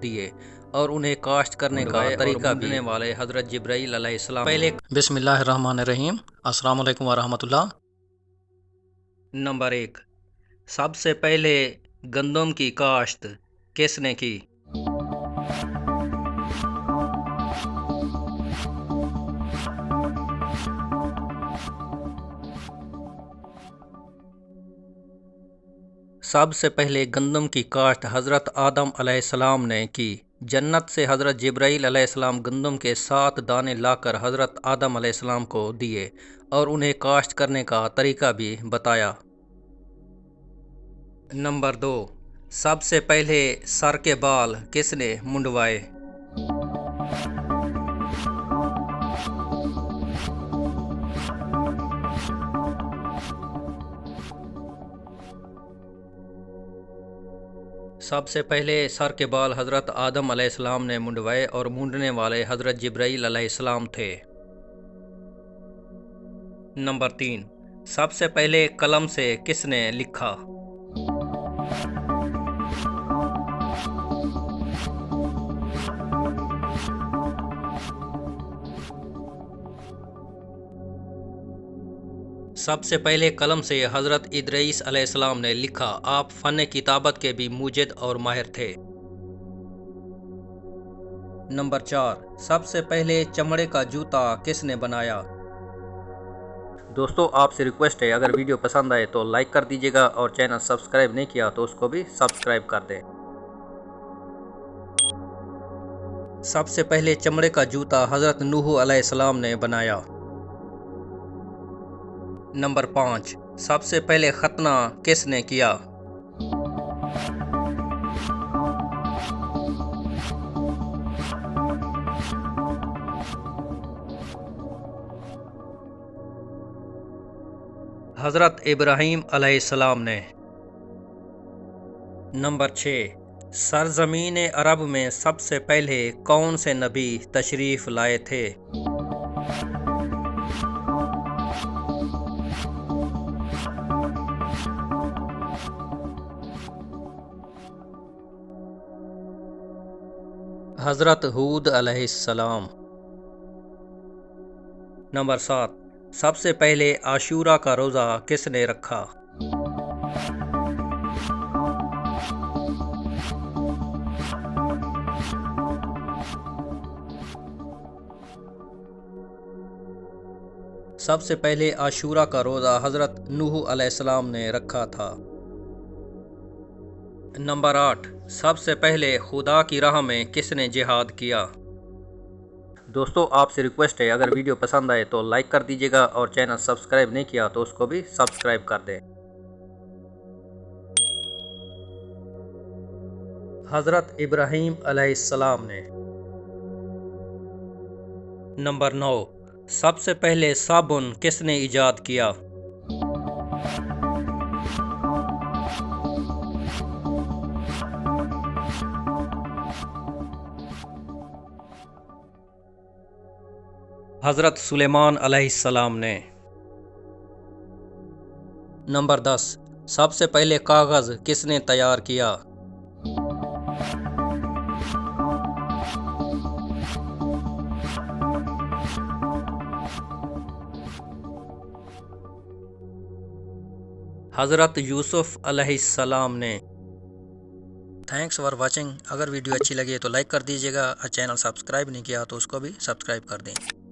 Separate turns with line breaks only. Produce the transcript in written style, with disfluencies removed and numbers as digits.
दिए और उन्हें काश्त करने का तरीका भी वाले हज़रत जिब्राईल अलैहिस्सलाम। पहले
बिस्मिल्लाहिर्रहमानिर्रहीम, अस्सलाम वालेकुम वरहमतुल्लाह।
नंबर 1, सबसे पहले गंदम की काश्त किसने की? सबसे पहले गंदम की काश्त हज़रत आदम अलैहिस्सलाम ने की। जन्नत से हज़रत जिब्राईल अलैहिस्सलाम गंदम के 7 दाने लाकर हज़रत आदम अलैहिस्सलाम को दिए और उन्हें काश्त करने का तरीका भी बताया। नंबर 2, सबसे पहले सर के बाल किसने मुंडवाए? सबसे पहले सर के बाल हज़रत आदम अलैहिस्सलाम ने मुंडवाए और मुंडने वाले हज़रत जिब्राईल अलैहिस्सलाम थे। नंबर 3, सबसे पहले कलम से किसने लिखा? सबसे पहले कलम से हज़रत इदरीस अलैहिस्सलाम ने लिखा। आप फ़न किताबत के भी मुजिद और माहिर थे। नंबर 4, सबसे पहले चमड़े का जूता किसने बनाया? दोस्तों, आपसे रिक्वेस्ट है, अगर वीडियो पसंद आए तो लाइक कर दीजिएगा और चैनल सब्सक्राइब नहीं किया तो उसको भी सब्सक्राइब कर दें। सबसे पहले चमड़े का जूता हज़रत नूह अलैहिस्सलाम ने बनाया। नंबर 5, सबसे पहले खतना किसने किया? हज़रत इब्राहीम अलैहिस्सलाम ने। नंबर 6, सरज़मीन अरब में सबसे पहले कौन से नबी तशरीफ़ लाए थे? हज़रत हूद अलैहिस्सलाम। नंबर 7, सबसे पहले आशूरा का रोज़ा किसने रखा? सबसे पहले आशूरा का रोज़ा हज़रत नूह अलैहिस्सलाम ने रखा था। नंबर 8, सबसे पहले खुदा की राह में किसने जिहाद किया? दोस्तों, आपसे रिक्वेस्ट है, अगर वीडियो पसंद आए तो लाइक कर दीजिएगा और चैनल सब्सक्राइब नहीं किया तो उसको भी सब्सक्राइब कर दें। हज़रत इब्राहीम अलैहिस्सलाम ने। नंबर 9, सबसे पहले साबुन किसने ईजाद किया? हज़रत सुलेमान अलैहिस्सलाम ने। नंबर 10, सबसे पहले कागज़ किसने तैयार किया? हज़रत यूसुफ अलैहिस्सलाम ने।
Thanks for watching. अगर वीडियो अच्छी लगी है तो लाइक कर दीजिएगा और चैनल सब्सक्राइब नहीं किया तो उसको भी सब्सक्राइब कर दें।